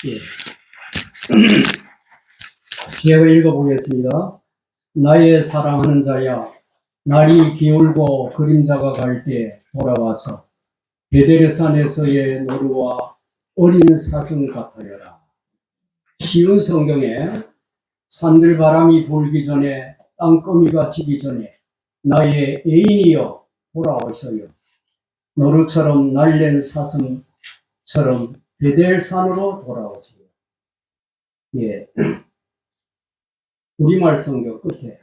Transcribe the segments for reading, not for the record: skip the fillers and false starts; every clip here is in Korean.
예. 제가 읽어보겠습니다. 나의 사랑하는 자야, 날이 기울고 그림자가 갈 때 돌아와서 베델산에서의 노루와 어린 사슴 같아여라. 쉬운 성경에 산들바람이 불기 전에 땅거미가 지기 전에 나의 애인이여 돌아오셔요. 노루처럼 날랜 사슴처럼 베델산으로 돌아오세요. 예. 우리말 성경 끝에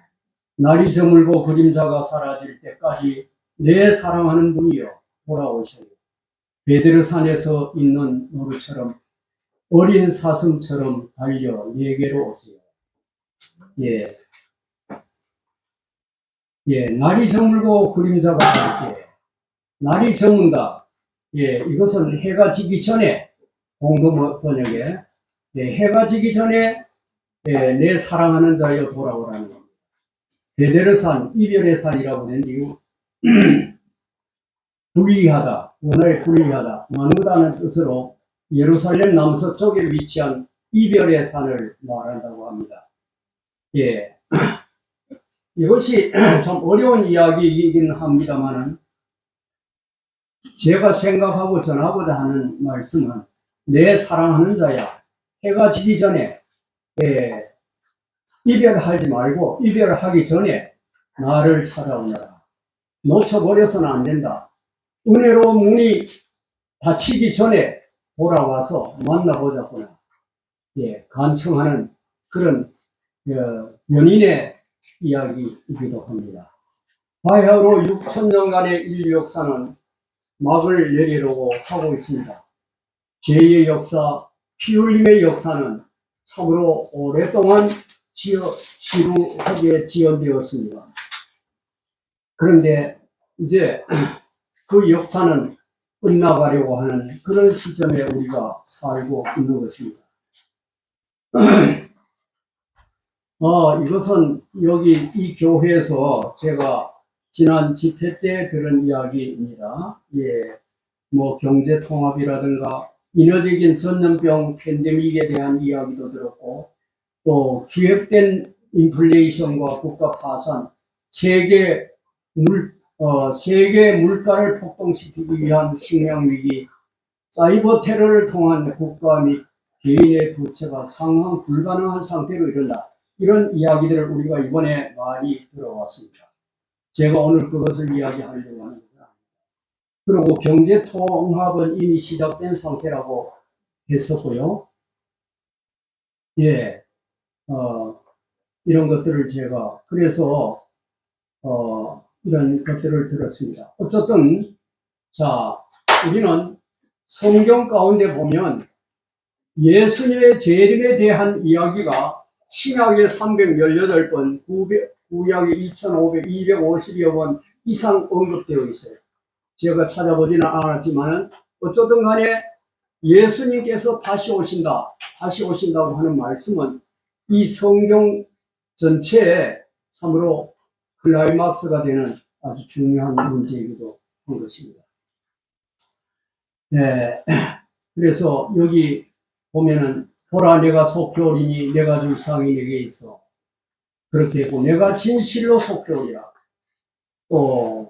날이 저물고 그림자가 사라질 때까지 내 사랑하는 분이여 돌아오셔요. 베드르산에서 있는 노루처럼 어린 사슴처럼 달려 내게로 오세요. 예, 날이 저물고 그림자가 갈 때, 날이 저문다. 예, 이것은 해가 지기 전에 공동 번역에 해가 지기 전에 내 사랑하는 자여 돌아오라는 겁니다. 베델산, 이별의 산이라고 된 이유, 불리하다, 원어에 불리하다, 나누다는 뜻으로 예루살렘 남서쪽에 위치한 이별의 산을 말한다고 합니다. 예. 이것이 좀 어려운 이야기이긴 합니다만은, 제가 생각하고 전하고자 하는 말씀은, 내 사랑하는 자야, 해가 지기 전에, 이별하지 말고, 이별하기 전에 나를 찾아오너라. 놓쳐버려서는 안 된다. 은혜로 문이 닫히기 전에 돌아와서 만나보자꾸나. 예, 간청하는 그런 연인의 이야기이기도 합니다. 바야흐로 6,000년간의 인류 역사는 막을 내리려고 하고 있습니다. 죄의 역사, 피 흘림의 역사는 참으로 오랫동안 지루하게 지연되었습니다. 그런데 이제 그 역사는 끝나가려고 하는 그런 시점에 우리가 살고 있는 것입니다. 이것은 여기 이 교회에서 제가 지난 집회 때 들은 이야기입니다. 예, 뭐 경제 통합이라든가 인허적인 전염병 팬데믹에 대한 이야기도 들었고, 또 기획된 인플레이션과 국가 파산, 세계 물가를 폭등시키기 위한 식량위기, 사이버 테러를 통한 국가 및 개인의 부채가 상황 불가능한 상태로 이른다. 이런 이야기들을 우리가 이번에 많이 들어왔습니다. 제가 오늘 그것을 이야기하려고 하는 겁니다. 그리고 경제 통합은 이미 시작된 상태라고 했었고요. 예, 이런 것들을 제가 그래서 이런 것들을 들었습니다. 어쨌든 자, 우리는 성경 가운데 보면 예수님의 재림에 대한 이야기가 신약에 318번, 구약에 2,250여 번 이상 언급되어 있어요. 제가 찾아보지는 않았지만 어쨌든 간에 예수님께서 다시 오신다고 하는 말씀은 이 성경 전체에 참으로 클라이막스가 되는 아주 중요한 문제이기도 한 것입니다. 네, 그래서 여기 보면은 보라 내가 속히 내가 줄 상이 내게 있어. 그렇게 했고 내가 진실로 속히 오리라. 또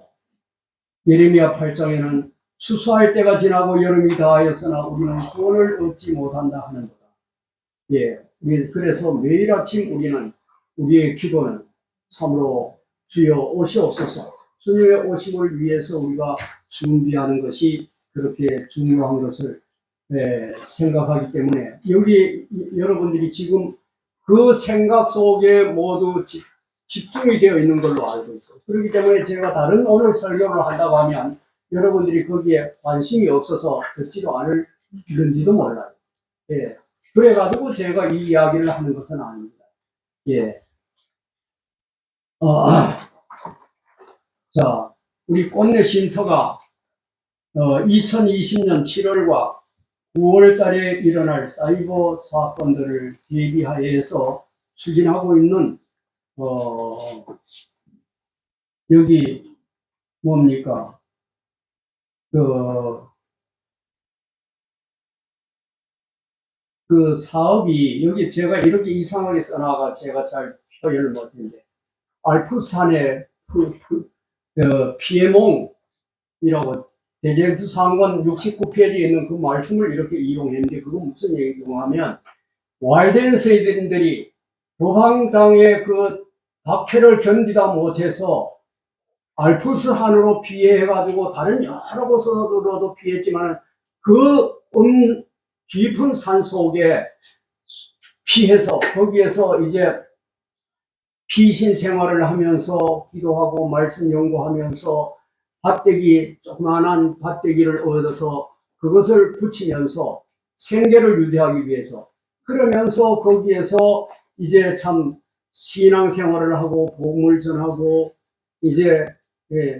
예레미야 8장에는 추수할 때가 지나고 여름이 다하였으나 우리는 구원을 얻지 못한다 하는 거다. 예, 그래서 매일 아침 우리의 기도는 참으로 주여 오시옵소서, 주님의 오심을 위해서 우리가 준비하는 것이 그렇게 중요한 것을 생각하기 때문에 여기 여러분들이 지금 그 생각 속에 모두 집중이 되어 있는 걸로 알고 있어요. 그렇기 때문에 제가 다른 오늘 설교를 한다고 하면 여러분들이 거기에 관심이 없어서 듣지도 않을는지도 몰라요. 예. 그래가지고 제가 이 이야기를 하는 것은 아닙니다. 예. 자, 우리 꽃내 쉼터가 2020년 7월과 9월 달에 일어날 사이버 사건들을 대비하여서 추진하고 있는 여기 뭡니까? 그 사업이 여기 제가 이렇게 이상하게 써놔가 제가 잘 표현을 못했는데 알프스산의 피에몽이라고 대제도 상권 69페이지에 있는 그 말씀을 이렇게 이용했는데 그건 무슨 얘기고 하면 왈덴스인들이 도방당의 그 박해를 견디다 못해서 알프스산으로 피해가지고 다른 여러 곳으로도 피했지만 그 깊은 산 속에 피해서 거기에서 이제 피신 생활을 하면서 기도하고 말씀 연구하면서 밭대기 조그만한 밭대기를 얻어서 그것을 붙이면서 생계를 유지하기 위해서 그러면서 거기에서 이제 참 신앙 생활을 하고 복음을 전하고 이제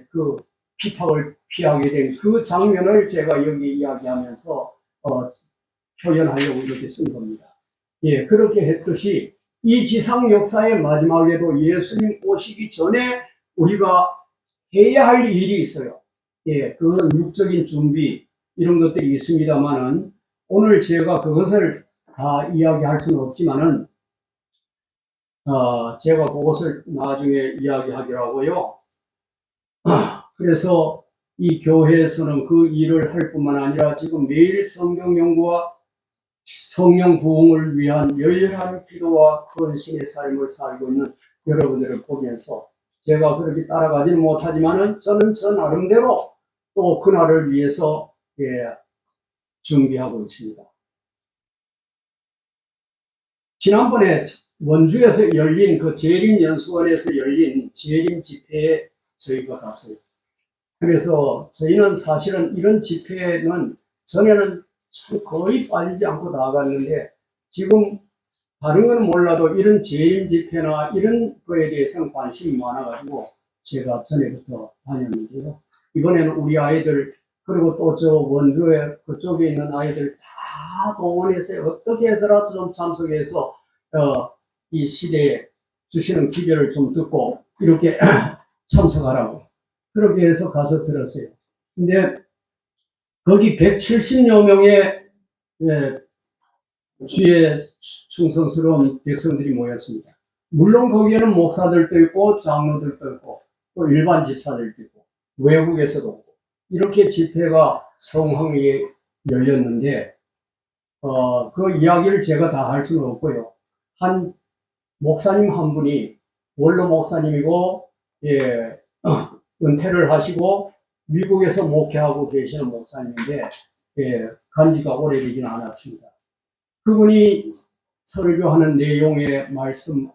그 핍박을 피하게 된 그 장면을 제가 여기 이야기하면서 표현하려고 이렇게 쓴 겁니다. 예, 그렇게 했듯이 이 지상 역사의 마지막에도 예수님 오시기 전에 우리가 해야 할 일이 있어요. 예, 그건 육적인 준비 이런 것들이 있습니다만은 오늘 제가 그것을 다 이야기할 수는 없지만은 제가 그것을 나중에 이야기하기로 하고요. 그래서 이 교회에서는 그 일을 할 뿐만 아니라 지금 매일 성경 연구와 성령 부흥을 위한 열렬한 기도와 헌신의 삶을 살고 있는 여러분들을 보면서 제가 그렇게 따라가지는 못하지만은 저는 저 나름대로 또 그날을 위해서 준비하고 있습니다. 지난번에 원주에서 열린 그 재림연수원에서 열린 재림 집회에 저희가 갔어요. 그래서 저희는 사실은 이런 집회는 전에는 거의 빠지지 않고 나갔는데 지금 다른 건 몰라도 이런 재림 집회나 이런 거에 대해서는 관심이 많아가지고 제가 전에부터 다녔는데요. 이번에는 우리 아이들 그리고 또 저 원주에 그쪽에 있는 아이들 다 동원해서 어떻게 해서라도 좀 참석해서 이 시대에 주시는 기별을 좀 듣고 이렇게 참석하라고 그렇게 해서 가서 들었어요. 근데 거기 170여 명의 주의 충성스러운 백성들이 모였습니다. 물론 거기에는 목사들도 있고 장로들도 있고 또 일반 집사들도 있고 외국에서도 오고 이렇게 집회가 성황리에 열렸는데 그 이야기를 제가 다 할 수는 없고요. 한 목사님 한 분이 원로 목사님이고 은퇴를 하시고 미국에서 목회하고 계시는 목사님인데 간지가 오래되지는 않았습니다. 그분이 설교하는 내용의 말씀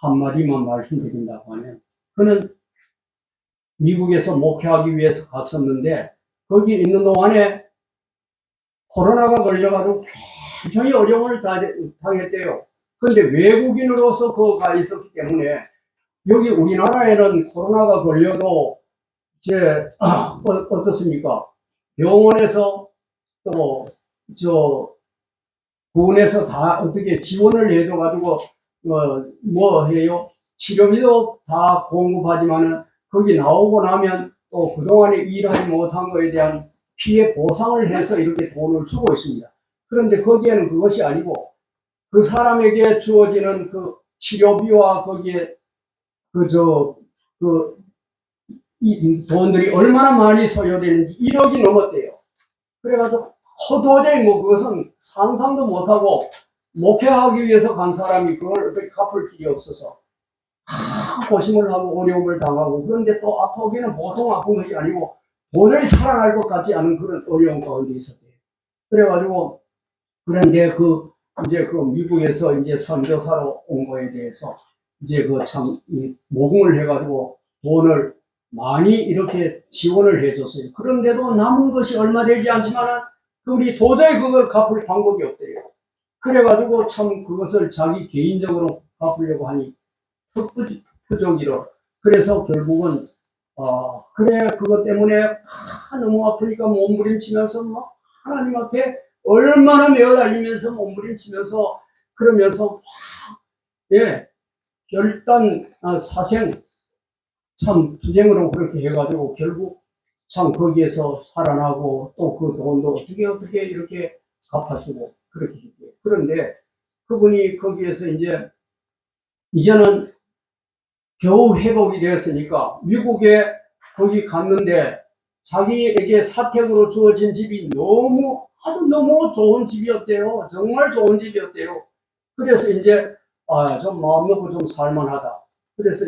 한마디만 말씀드린다고 하면 그는 미국에서 목회하기 위해서 갔었는데 거기 있는 동안에 코로나가 걸려가지고 굉장히 어려움을 당했대요. 그런데 외국인으로서 그 가 있었기 때문에 여기 우리나라에는 코로나가 걸려도 이제 어떻습니까? 병원에서 또 군에서 다 어떻게 지원을 해줘가지고 뭐 해요? 치료비도 다 공급하지만은 거기 나오고 나면 또 그동안에 일하지 못한 거에 대한 피해 보상을 해서 이렇게 돈을 주고 있습니다. 그런데 거기에는 그것이 아니고 그 사람에게 주어지는 그 치료비와 거기에 이 돈들이 얼마나 많이 소요되는지 1억이 넘었대요. 그래가지고 도저히 뭐 그것은 상상도 못하고 목회하기 위해서 간 사람이 그걸 어떻게 갚을 길이 없어서 고심을 하고 어려움을 당하고 그런데 또 아프기는 보통 아픈 것이 아니고 도저히 살아날 것 같지 않은 그런 어려운 가운데 있었대요. 그래가지고 그런데 이제 미국에서 이제 선교사로 온 거에 대해서 이제 모금을 해가지고 돈을 많이 이렇게 지원을 해줬어요. 그런데도 남은 것이 얼마 되지 않지만은 우리 도저히 그걸 갚을 방법이 없대요. 그래가지고 참 그것을 자기 개인적으로 갚으려고 하니 푸적이로 그래서 결국은 그래 그것 때문에 너무 아프니까 몸부림치면서 막 하나님 앞에 얼마나 매어달리면서 몸부림치면서 그러면서 결단 사생 참 투쟁으로 그렇게 해가지고 결국 참 거기에서 살아나고 또 그 돈도 어떻게 이렇게 갚아주고 그렇게 했대요. 그런데 그분이 거기에서 이제는 겨우 회복이 되었으니까 미국에 거기 갔는데 자기에게 사택으로 주어진 집이 아주 너무 좋은 집이었대요. 정말 좋은 집이었대요. 그래서 좀 마음 놓고 좀 살만하다. 그래서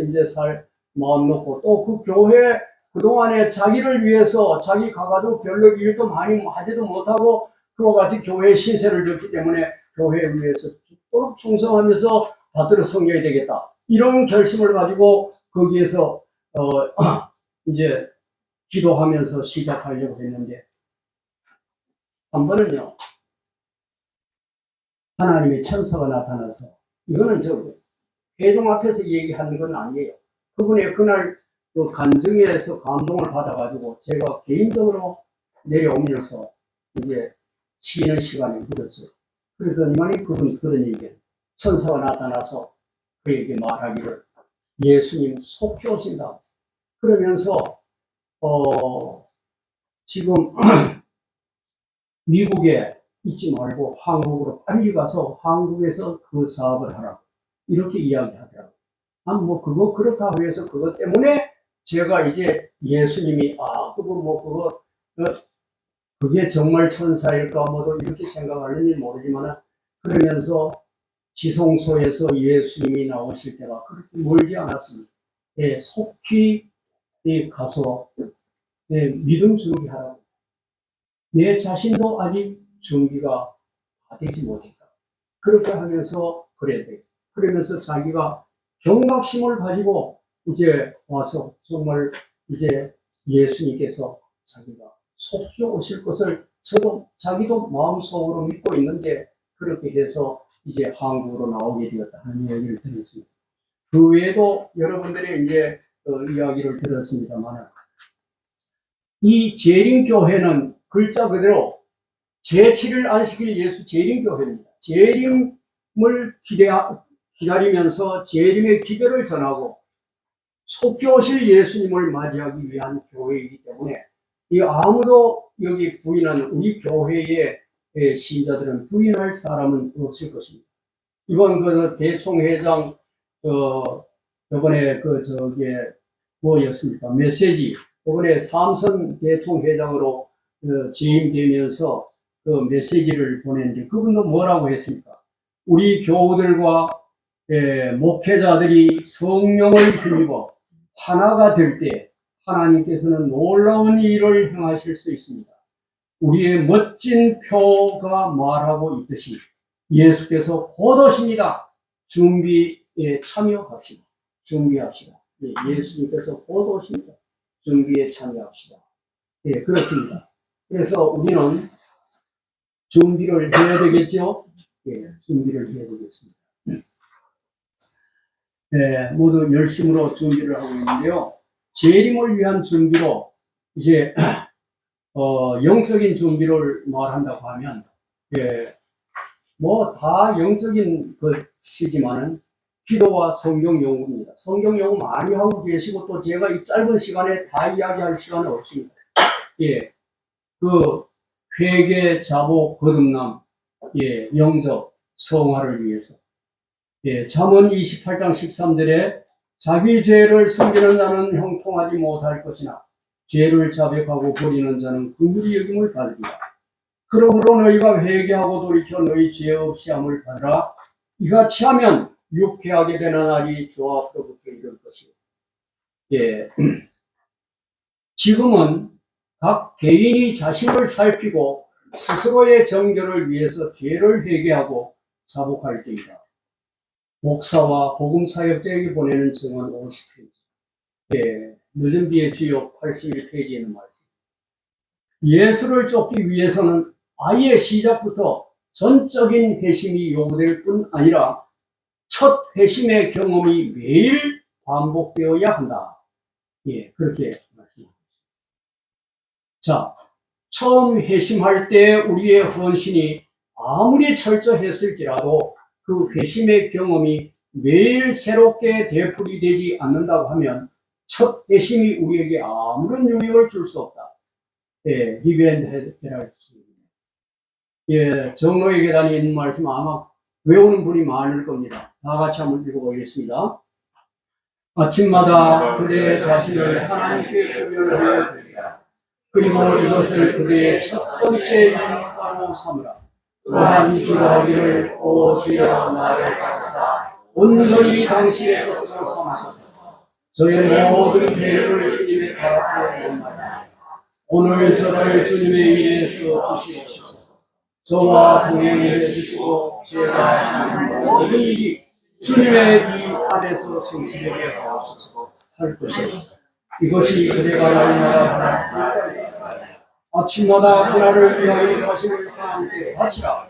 마음 놓고 또 그 교회 그동안에 자기를 위해서 자기 가가지고 별로 일도 많이 하지도 못하고 그와 같이 교회에 신세를 졌기 때문에 교회에 위해서 죽도록 충성하면서 받들어 섬겨야 되겠다. 이런 결심을 가지고 거기에서 이제 기도하면서 시작하려고 했는데 한 번은요 하나님의 천사가 나타나서 이거는 회중 앞에서 얘기하는 건 아니에요. 그분의 그날 그 간증에서 감동을 받아가지고 제가 개인적으로 내려오면서 이제 쉬는 시간이 들었어요. 그러더니만이 그분이 그런 얘기예요. 천사가 나타나서 그에게 말하기를 예수님 속히 오신다. 그러면서 지금 미국에 있지 말고 한국으로 빨리 가서 한국에서 그 사업을 하라고 이렇게 이야기하더라고요. 뭐 그거 그렇다고 해서 그것 때문에 제가 이제 예수님이 그게 정말 천사일까 뭐도 이렇게 생각하는지 모르지만 그러면서 지성소에서 예수님이 나오실 때가 그렇게 멀지 않았습니다. 속히 가서 믿음 준비하라고. 내 자신도 아직 준비가 다 되지 못했다. 그렇게 하면서 그래야 돼. 그러면서 자기가 경각심을 가지고 이제 와서 정말 이제 예수님께서 자기가 속히 오실 것을 자기도 마음속으로 믿고 있는데 그렇게 해서 이제 한국으로 나오게 되었다 하는 이야기를 들었습니다. 그 외에도 여러분들이 이제 이야기를 들었습니다만 이 재림교회는 글자 그대로 제7일 안식일 예수 재림교회입니다. 재림을 기다리면서 재림의 기별을 전하고 속히 오실 예수님을 맞이하기 위한 교회이기 때문에 아무도 여기 부인하는 우리 교회의 신자들은 부인할 사람은 없을 것입니다. 이번 그 대총회장 이번에 뭐였습니까? 메시지 이번에 삼선 대총회장으로 재임되면서 그 메시지를 보냈는데 그분도 뭐라고 했습니까? 우리 교우들과 목회자들이 성령을 힘입어 하나가 될 때 하나님께서는 놀라운 일을 행하실 수 있습니다. 우리의 멋진 표가 말하고 있듯이 예수께서 곧 오십니다. 준비에 참여합시다. 준비합시다. 예수님께서 곧 오십니다. 준비에 참여합시다. 그렇습니다. 그래서 우리는 준비를 해야 되겠죠? 준비를 해야 되겠습니다. 모두 열심으로 준비를 하고 있는데요. 재림을 위한 준비로 이제 영적인 준비를 말한다고 하면 뭐 다 영적인 것이지만은 기도와 성경 연구입니다. 성경 연구 많이 하고 계시고 또 제가 이 짧은 시간에 다 이야기할 시간은 없습니다. 그 회개, 자복, 거듭남, 영접, 성화를 위해서 잠언 28장 13절에 자기 죄를 숨기는 자는 형통하지 못할 것이나 죄를 자백하고 버리는 자는 긍휼히 여김을 받으리라. 그러므로 너희가 회개하고 돌이켜 너희 죄 없이 함을 받으라. 이같이 하면 유쾌하게 되는 날이 주 앞으로부터 이를 것이요. 지금은 각 개인이 자신을 살피고 스스로의 정결을 위해서 죄를 회개하고 자복할 때이다. 목사와 복음사역자에게 보내는 증언 50페이지. 늦은 비의 주요 81페이지에는 말이죠. 예수를 쫓기 위해서는 아예 시작부터 전적인 회심이 요구될 뿐 아니라 첫 회심의 경험이 매일 반복되어야 한다. 그렇게 말씀합니다. 자, 처음 회심할 때 우리의 헌신이 아무리 철저했을지라도 그 회심의 경험이 매일 새롭게 되풀이되지 않는다고 하면 첫 회심이 우리에게 아무런 유익을 줄 수 없다. 리벤 헤랄트. 예, 정로의 계단에 있는 말씀 아마 외우는 분이 많을 겁니다. 다 같이 한번 읽어보겠습니다. 아침마다 그대의 자신을 하나님께 구별하여 드리라. 그리고 이것을 그대의 첫 번째 일과로 삼으라. 또한 기도하기를 오 주여 나를 찾으사 온전히 당신의 것으로 삼으소서. 저의 모든 계획을 주님의 발 앞에 놓나이다. 오늘 저를 주님의 일에서 주시옵소서. 저와 동행해 주시고 제가 하는 모든 일이 주님의 이 안에서 성취되게 하옵소서 할 것이다. 이것이 그대가 날마다 바랍니다. 아침마다 그날을 위하여 자신을 하나님께 바치라.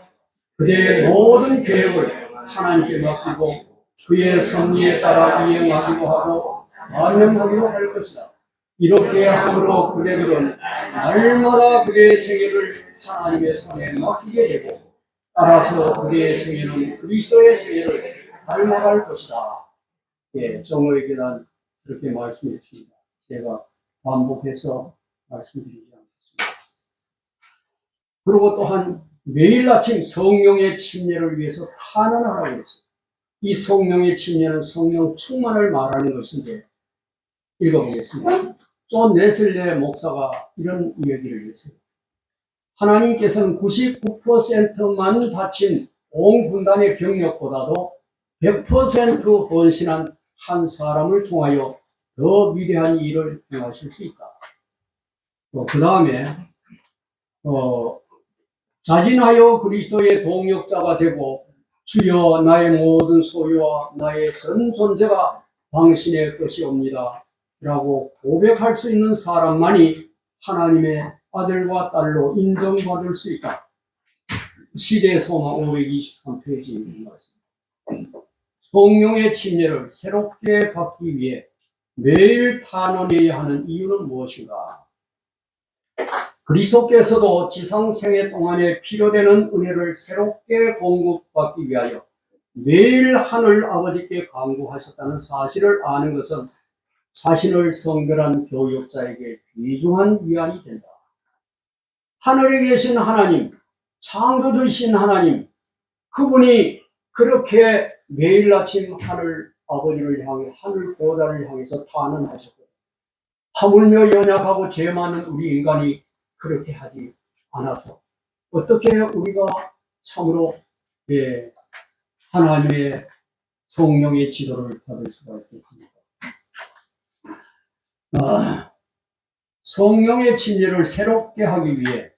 그대의 모든 계획을 하나님께 맡기고 그의 섭리에 따라 이행하기도 하고 반영하기도 할 것이다. 이렇게 함으로 그대들은 날마다 그대의 생애를 하나님의 손에 맡기게 되고 따라서 그대의 생애는 그리스도의 생애를 닮아갈 것이다. 예, 정오의 계단 그렇게 말씀해 주십니다. 제가 반복해서 말씀드리지 않겠습니다. 그리고 또한 매일 아침 성령의 침례를 위해서 탄원하라고 했어요. 이 성령의 침례는 성령 충만을 말하는 것인데 읽어보겠습니다. 존 네슬레 목사가 이런 이야기를 했어요. 하나님께서는 99%만 바친 온 군단의 병력보다도 100% 헌신한 한 사람을 통하여 더 위대한 일을 행하실 수 있다. 그 다음에 자진하여 그리스도의 동역자가 되고 주여 나의 모든 소유와 나의 전 존재가 당신의 것이옵니다 라고 고백할 수 있는 사람만이 하나님의 아들과 딸로 인정받을 수 있다. 시대의 소망 523페이지에 말씀입니다. 성령의 침례를 새롭게 받기 위해 매일 탄원해야 하는 이유는 무엇인가? 그리스도께서도 지상생애 동안에 필요되는 은혜를 새롭게 공급받기 위하여 매일 하늘 아버지께 간구하셨다는 사실을 아는 것은 자신을 성별한 교육자에게 귀중한 위안이 된다. 하늘에 계신 하나님, 창조주신 하나님, 그분이 그렇게 매일 아침 하늘 아버지를 향해 하늘 보좌를 향해서 탄원하셨고 하물며 연약하고 죄 많은 우리 인간이 그렇게 하지 않아서 어떻게 우리가 참으로 하나님의 성령의 지도를 받을 수가 있겠습니까? 성령의 침례를 새롭게 하기 위해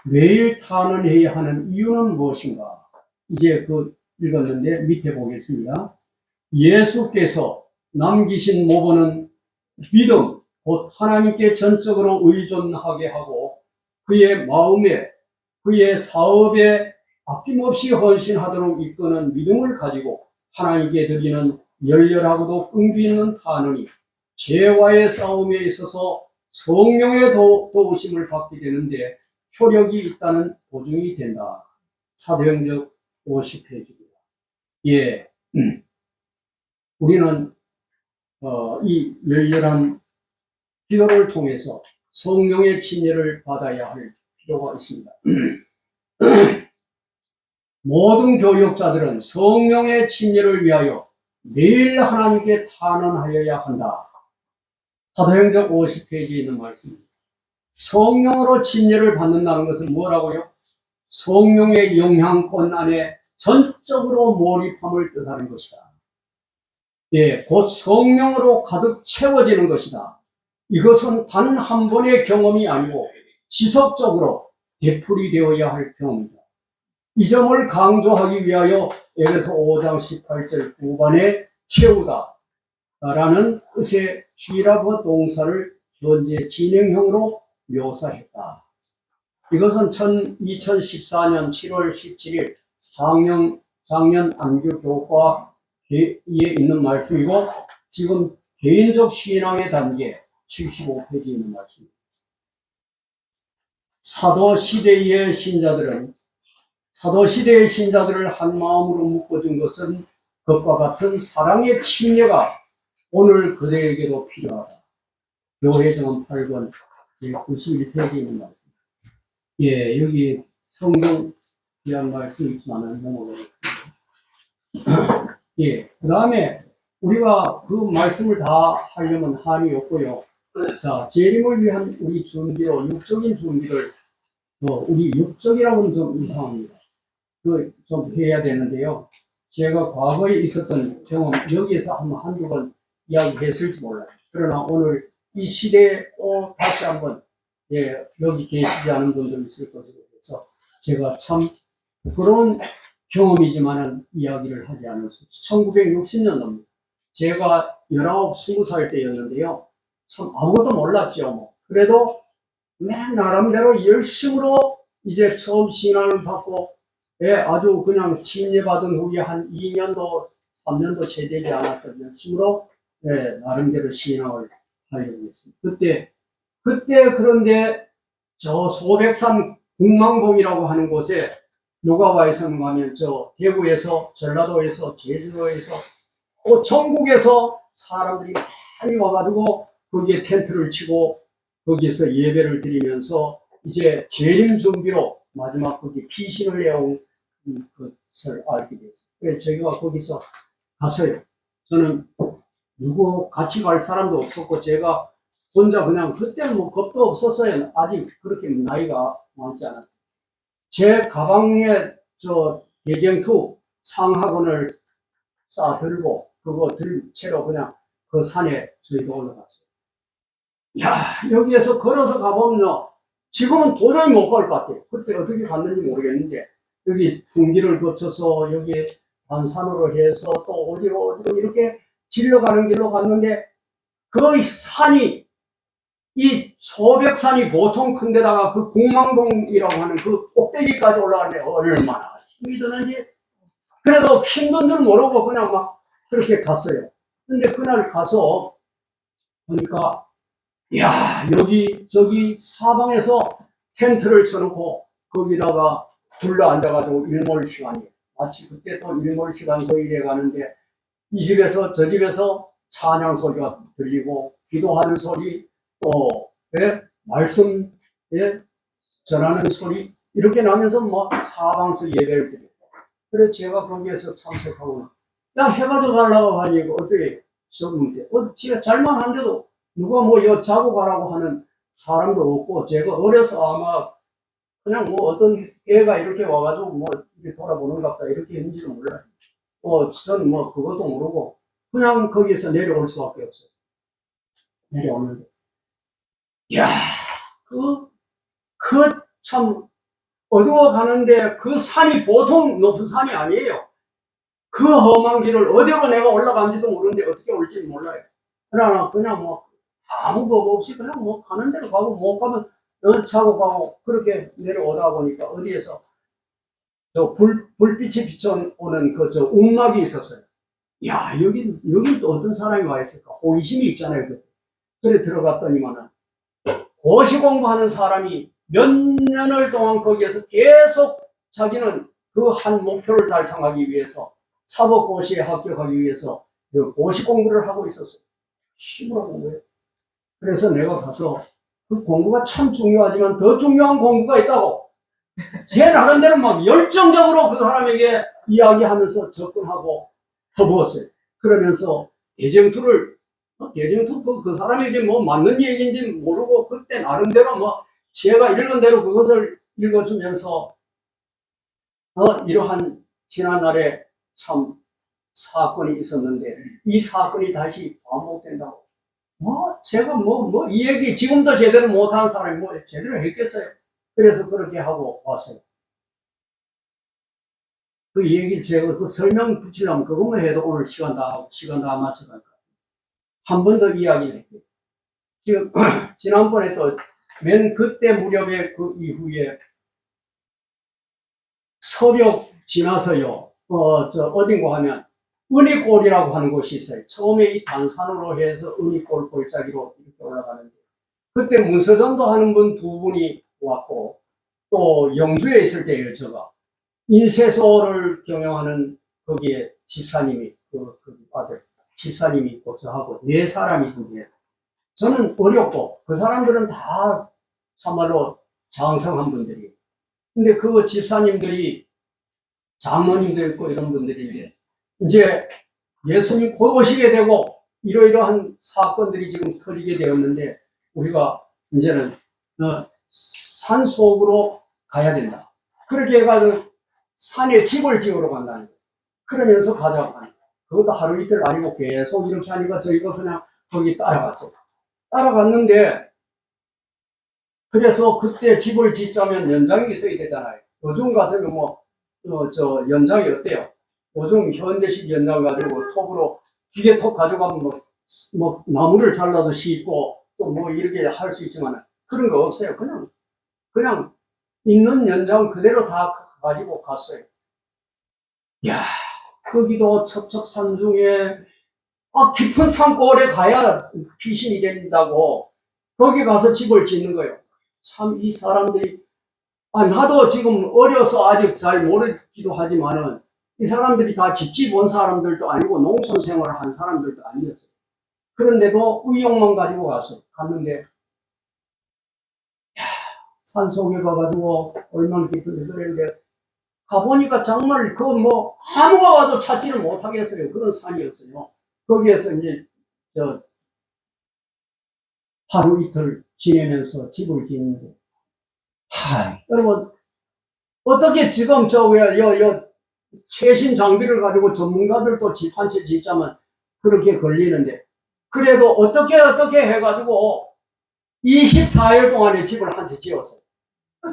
매일 탄원해야 하는 이유는 무엇인가? 이제 읽었는데 밑에 보겠습니다. 예수께서 남기신 모범은 믿음, 곧 하나님께 전적으로 의존하게 하고 그의 마음에, 그의 사업에 아낌없이 헌신하도록 이끄는 믿음을 가지고 하나님께 드리는 열렬하고도 끈기 있는 탄원이 죄와의 싸움에 있어서 성령의 도우심을 받게 되는데 효력이 있다는 보증이 된다. 사도행전 50페이지입니다. 예, 우리는 이 열렬한 기도를 통해서 성령의 침례를 받아야 할 필요가 있습니다. 모든 교육자들은 성령의 침례를 위하여 매일 하나님께 탄원하여야 한다. 사도행전 50페이지에 있는 말씀입니다. 성령으로 침례를 받는다는 것은 뭐라고요? 성령의 영향권 안에 전적으로 몰입함을 뜻하는 것이다. 예, 곧 성령으로 가득 채워지는 것이다. 이것은 단 한 번의 경험이 아니고 지속적으로 되풀이되어야 할 경험이다. 이 점을 강조하기 위하여 에베소 5장 18절 후반에 채우다 라는 뜻의 히라보 동사를 현재 진행형으로 묘사했다. 이것은 2014년 7월 17일 작년 안교 교과에 있는 말씀이고 지금 개인적 신앙의 단계 75페이지에 있는 말씀입니다. 사도시대의 신자들을 한 마음으로 묶어준 것은 그것과 같은 사랑의 침례가 오늘 그대에게도 필요하다. 교회정원 8권 91페이지에 있는 말씀. 예, 여기 성경 귀한 말씀이 있지만은 넘어가겠습니다. 예, 그 다음에 우리가 그 말씀을 다 하려면 한이 없고요. 자, 재림을 위한 우리 준비로 육적인 준비를 우리 육적이라고는 좀 이상합니다. 좀 해야 되는데요. 제가 과거에 있었던 경험 여기에서 한두 번 이야기했을지 몰라요. 그러나 오늘 이 시대에 또 다시 한번 여기 계시지 않은 분들 있을 것으로 해서 제가 참 부끄러운 경험이지만은 이야기를 하지 않을 수 없어요. 1960년도입니다. 제가 19, 20살 때였는데요. 참 아무것도 몰랐죠. 뭐. 그래도 맨 나름대로 열심으로 이제 처음 신앙을 받고 아주 그냥 침례받은 후에 한 2년도, 3년도 채 되지 않아서 열심으로 나름대로 신앙을 하려고 했습니다. 그때 그런데 저 소백산 국망봉이라고 하는 곳에 누가 와 있었는가 하면 저 대구에서, 전라도에서, 제주도에서, 전국에서 사람들이 많이 와가지고 거기에 텐트를 치고 거기에서 예배를 드리면서 이제 재림 준비로 마지막 거기 피신을 해온 것을 알게 됐어요. 그래서 저희가 거기서 갔어요. 저는 누구 같이 갈 사람도 없었고 제가 혼자 그냥 그때는 뭐 겁도 없었어요. 아직 그렇게 나이가 많지 않았어요. 제 가방에 저 대쟁투 상하권을 싸 들고 그거 들 채로 그냥 그 산에 저희가 올라갔어요. 야, 여기에서 걸어서 가보면요. 지금은 도저히 못 갈 것 같아요. 그때 어떻게 갔는지 모르겠는데 여기 풍기를 거쳐서 여기 반산으로 해서 또 어디로 이렇게 질러가는 길로 갔는데 그 산이 이 소백산이 보통 큰 데다가 그 공망봉이라고 하는 그 꼭대기까지 올라가는데 얼마나 힘이 드는지 그래도 힘든 줄 모르고 그냥 막 그렇게 갔어요. 근데 그날 가서 보니까 야 저기 사방에서 텐트를 쳐놓고 거기다가 둘러 앉아가지고 일몰 시간이 마치 그때 또 일몰 시간 거의 돼 가는데 이 집에서 저 집에서 찬양 소리가 들리고 기도하는 소리 또 말씀 전하는 소리 이렇게 나면서 뭐 사방에서 예배를 드리고 그래서 제가 거기에서 참석하고 야 해가 더 가려고 하니 어떻게 적으면 제가 잘만 한데도 누가 뭐 여 자고 가라고 하는 사람도 없고 제가 어려서 아마 그냥 뭐 어떤 애가 이렇게 와가지고 뭐 이렇게 돌아보는 것 같다 이렇게 했는지도 몰라요. 저는 뭐 그것도 모르고 그냥 거기에서 내려올 수밖에 없어요. 내려오는데 야, 참 어두워 가는데 그 산이 보통 높은 산이 아니에요. 그 험한 길을 어디로 내가 올라간지도 모르는데 어떻게 올지 몰라요. 그러나 그냥 뭐 아무 법 없이 그냥 뭐 가는 대로 가고 못 가면 차고 가고 그렇게 내려오다 보니까 어디에서 저 불빛이 비춰오는 그 저 움막이 있었어요. 야, 여긴 또 어떤 사람이 와 있을까? 호기심이 있잖아요. 그래 들어갔더니만은 고시 공부하는 사람이 몇 년을 동안 거기에서 계속 자기는 그 한 목표를 달성하기 위해서 사법고시에 합격하기 위해서 그 고시 공부를 하고 있었어요. 힘으로 공부해요. 그래서 내가 가서 그 공부가 참 중요하지만 더 중요한 공부가 있다고 제 나름대로 막 열정적으로 그 사람에게 이야기하면서 접근하고 퍼부었어요. 그러면서 대쟁투를 대쟁투 그 사람에게 뭐 맞는 얘기인지 모르고 그때 나름대로 뭐 제가 읽은 대로 그것을 읽어주면서 이러한 지난날에 참 사건이 있었는데 이 사건이 다시 반복된다고 제가 이 얘기 지금도 제대로 못하는 사람이 뭐 제대로 했겠어요. 그래서 그렇게 하고 왔어요. 그 얘기를 제가 그 설명 붙이려면 그것만 해도 오늘 시간 다 맞춰갈 거예요. 한 번 더 이야기를 할게요. 지금 지난번에 또 맨 그때 무렵에 그 이후에 서벽 지나서요. 어딘가 하면 은이골이라고 하는 곳이 있어요. 처음에 이 단산으로 해서 은이골 골짜기로 이렇게 올라가는데 그때 문서전도 하는 분 두 분이 왔고 또 영주에 있을 때예요. 제가 인쇄소를 경영하는 거기에 집사님이 그 아들 집사님이 있고 저하고 네 사람이 있는데 저는 어렵고 그 사람들은 다 참말로 장성한 분들이에요. 근데 그 집사님들이 장모님도 있고 이런 분들인데, 이제 예수님 곧 오시게 되고, 이러이러한 사건들이 지금 터지게 되었는데, 우리가 이제는, 산 속으로 가야 된다. 그렇게 해가지고, 산에 집을 지으러 간다는 거예요. 그러면서 가자고 하는 거예요. 그것도 하루 이틀 아니고 계속 이렇게 하니까 저희가 그냥 거기 따라갔어요. 따라갔는데, 그래서 그때 집을 짓자면 연장이 있어야 되잖아요. 요즘 같으면 연장이 어때요? 요즘 현대식 연장 가지고 톱으로, 기계톱 가져가면 나무를 잘라도 싣고, 또 이렇게 할 수 있지만, 그런 거 없어요. 그냥, 있는 연장 그대로 다 가지고 갔어요. 이야, 거기도 첩첩산중에, 깊은 산골에 가야 귀신이 된다고, 거기 가서 집을 짓는 거예요. 참, 이 사람들이, 나도 지금 어려서 아직 잘 모르기도 하지만은, 이 사람들이 다 집집 온 사람들도 아니고, 농촌 생활을 한 사람들도 아니었어요. 그런데도 의욕만 가지고 갔는데, 산속에 가가지고, 얼마나 깊은데, 그랬는데, 가보니까 정말 아무가 와도 찾지를 못하겠어요. 그런 산이었어요. 거기에서 이제, 하루 이틀 지내면서 집을 짓는데, 여러분, 어떻게 지금 최신 장비를 가지고 전문가들도 집 한 채 짓자면 그렇게 걸리는데, 그래도 어떻게 해가지고 24일 동안에 집을 한 채 지었어요.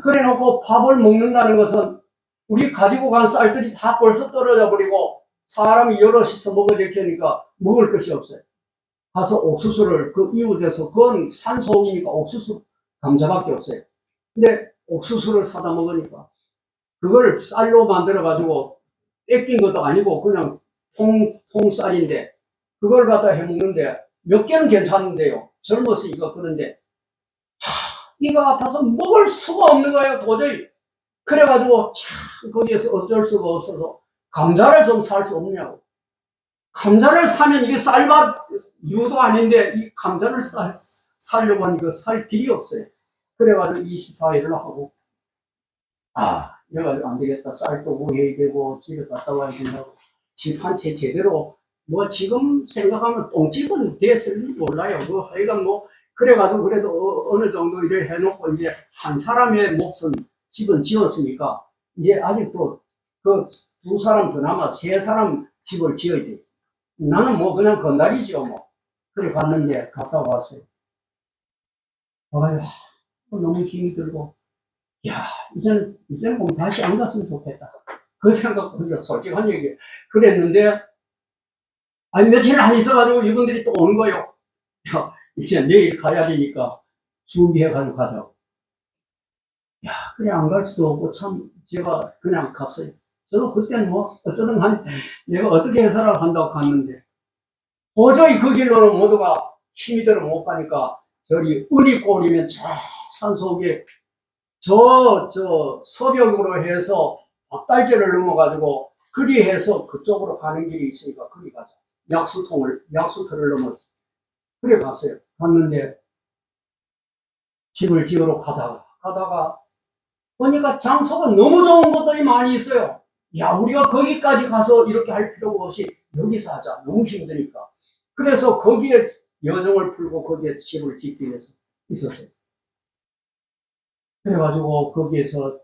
그래 놓고 밥을 먹는다는 것은 우리 가지고 간 쌀들이 다 벌써 떨어져 버리고 사람이 여럿이서 먹어야 되니까 먹을 것이 없어요. 가서 옥수수를 그 이웃에서, 그건 산속이니까 옥수수 감자밖에 없어요. 근데 옥수수를 사다 먹으니까 그걸 쌀로 만들어가지고 뺏긴 것도 아니고 그냥 통쌀인데 그걸 갖다 해먹는데 몇 개는 괜찮은데요. 젊어서 이거 그런데 이가 아파서 먹을 수가 없는 거예요. 도저히. 그래가지고 참 거기에서 어쩔 수가 없어서 감자를 좀 살 수 없냐고. 감자를 사면 이게 쌀밥 유도 아닌데 이 감자를 사려고 하니까 살 길이 없어요. 그래가지고 24일을 하고, 내가 안 되겠다. 쌀도 구해야 되고 집에 갔다 와야 된다고. 집 한 채 제대로, 지금 생각하면 똥집은 됐을지 몰라요. 하여간 그래가지고 그래도 어느 정도 일을 해놓고 이제 한 사람의 몫은 집은 지었으니까 이제 아직도 그 두 사람 더 남아 세 사람 집을 지어야 돼. 나는 그냥 건달이죠. 그래 갔는데 갔다 왔어요. 와가지고 너무 힘이 들고, 이제는 다시 안 갔으면 좋겠다. 그 생각도 솔직한 얘기 그랬는데, 며칠 안 있어가지고 이분들이 또 오는 거예요. 이제 내일 가야 되니까 준비해가지고 가자고. 그래 안 갈 수도 없고 참 제가 그냥 갔어요. 저도 그때는 어쩌든 내가 어떻게 해서라도 한다고 갔는데, 도저히 그 길로는 모두가 힘이 들어 못 가니까 저리 은이골이면 저 산속에 서벽으로 해서 박달재를 넘어가지고 그리 해서 그쪽으로 가는 길이 있으니까 그리 가자. 약수터를 넘어서 그래 갔어요. 갔는데 집을 지으러 가다가 보니까 장소가 너무 좋은 곳들이 많이 있어요. 우리가 거기까지 가서 이렇게 할 필요가 없이 여기서 하자. 너무 힘드니까. 그래서 거기에 여정을 풀고 거기에 집을 짓기 위해서 있었어요. 그래가지고 거기에서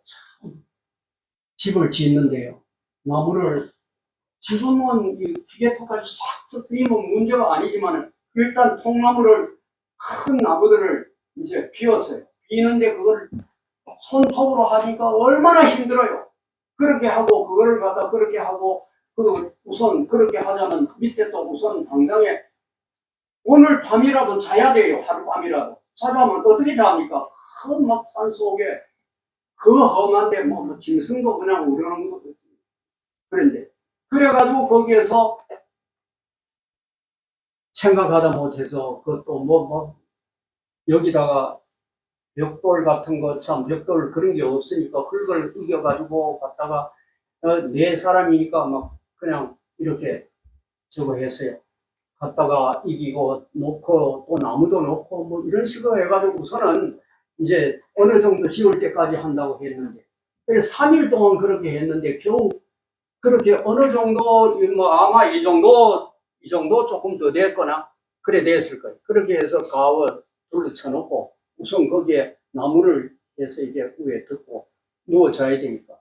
집을 짓는데요. 나무를 지금은 이 기계토까지 싹 비우면 문제가 아니지만 일단 통나무를, 큰 나무들을 이제 비웠어요. 비는데 그걸 손톱으로 하니까 얼마나 힘들어요. 그렇게 하고 그거를 갖다 그렇게 하고, 우선 그렇게 하자면 밑에 또 우선 당장에 오늘 밤이라도 자야 돼요. 하룻밤이라도. 자자면 어떻게 잡니까? 큰 막 산속에 그 험한데 짐승도 그냥 우려는 거. 그런데 그래가지고 거기에서 생각하다 못해서 그것도 여기다가 벽돌 같은 거, 벽돌 그런 게 없으니까 흙을 이겨가지고 갔다가 네 사람이니까 그냥 이렇게 저거 했어요. 갔다가 이기고 놓고 또 나무도 놓고 이런 식으로 해가지고 우선은 이제 어느 정도 지을 때까지 한다고 했는데 3일 동안 그렇게 했는데 겨우 그렇게 어느 정도, 뭐, 아마 이 정도 조금 더 됐거나, 그래 됐을 거예요. 그렇게 해서 가을 둘러 쳐놓고, 우선 거기에 나무를 해서 이제 위에 덮고, 누워자야 되니까.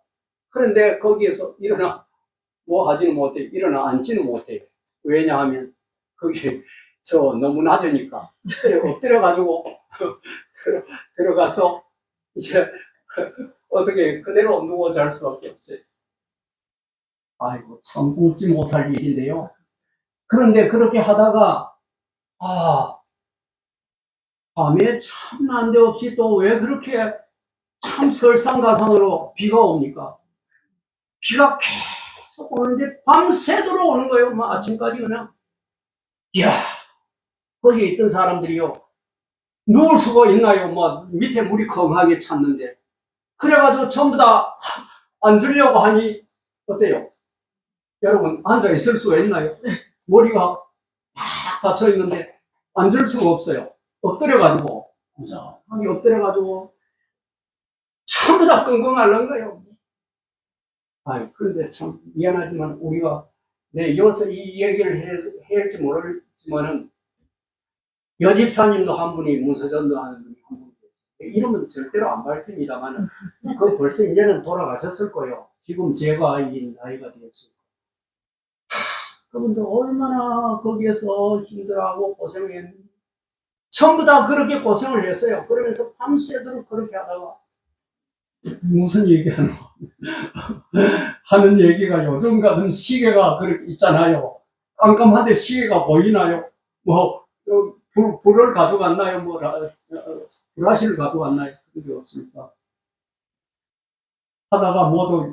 그런데 거기에서 일어나, 뭐 하지는 못해요. 일어나 앉지는 못해요. 왜냐하면, 거기, 너무 낮으니까. 그래, 엎드려가지고, 들어가서, 이제, 어떻게, 그대로 누워 잘 수밖에 없어요. 아이고, 참 웃지 못할 일인데요. 그런데 그렇게 하다가, 밤에 참 난데없이 또 왜 그렇게 참 설상가상으로 비가 옵니까? 비가 계속 오는데 밤새도록 오는 거예요. 뭐 아침까지 그냥. 이야, 거기에 있던 사람들이요. 누울 수가 있나요? 뭐 밑에 물이 컹하게 찼는데. 그래가지고 전부 다 앉으려고 하니 어때요? 여러분 앉아 있을 수가 있나요? 머리가 탁 닫혀 있는데 앉을 수가 없어요. 엎드려가지고 무작하게 엎드려가지고 전부 다 끙끙 앓는 거예요. 아이, 그런데 참 미안하지만 우리가 이어서 이 얘기를 해야 할지 모르지만은 여집사님도 한 분이 문서전도 하는 분이 한 분이 계세요. 이름은 절대로 안 밝힙니다만은 그 벌써 이제는 돌아가셨을 거예요. 지금 제가 이 나이가 되었어요. 그분도 얼마나 거기에서 힘들어하고 고생했는지 전부 다 그렇게 고생을 했어요. 그러면서 밤새도록 그렇게 하다가 무슨 얘기하노? 하는 얘기가 요즘 같은 시계가 그렇게 있잖아요. 깜깜한데 시계가 보이나요? 뭐 불을 가져갔나요? 뭐 브라시를 가져갔나요? 그게 없습니까? 하다가 모두